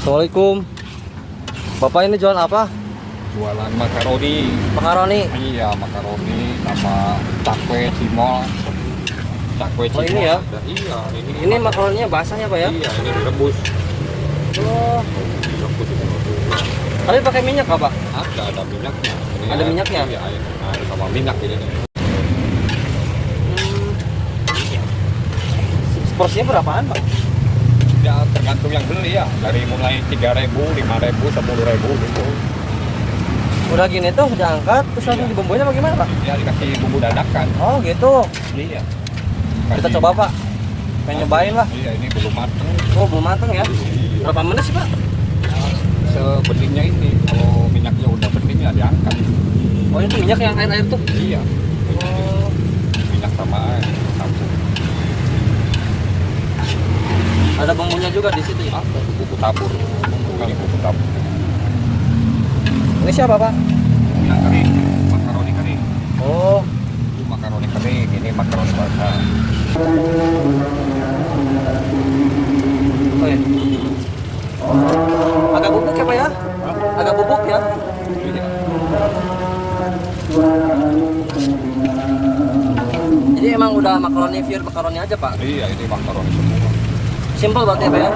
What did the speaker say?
Assalamualaikum. Bapak ini jualan apa? Jualan makaroni. Makaroni. Iya, makaroni sama cakwe cimol. Cakwe Oh, cimol. ini ya? Iya, Ini makaroninya basahnya Pak ya? Iya, ini direbus. Oh, Direbus ini. tapi pakai minyak apa? Ada minyaknya. Ini Ada minyaknya? Iya, air sama minyak ini. Porsinya berapaan Pak? Ya tergantung yang beli ya. Dari mulai 3.000, 5.000, 10.000 gitu. Udah gini tuh diangkat terus langsung dibumbunya bagaimana Pak? Ya dikasih bumbu dadakan. Oh gitu. Iya. Kita coba Pak. Pengen nyobain lah. Iya, ini belum matang. Oh belum matang ya? Berapa menit sih Pak? Sebeningnya ini, kalau minyaknya udah bening ya diangkat. Oh itu minyak yang air-air tuh? Iya. Oh, Minyak sama air campur. ada bumbunya juga di situ ya? Apa? Bumbu tabur. Ini bumbu tabur. Ini siapa Pak? Yang kering, makaroni kering. Oh, Itu makaroni kering, ini makaroni basah. oke. Agak bubuk ya Pak ya? Agak bubuk ya? Iya. Jadi emang udah makaroni pure makaroni aja Pak? Iya, ini makaroni semua. Simple berarti ya Pak ya?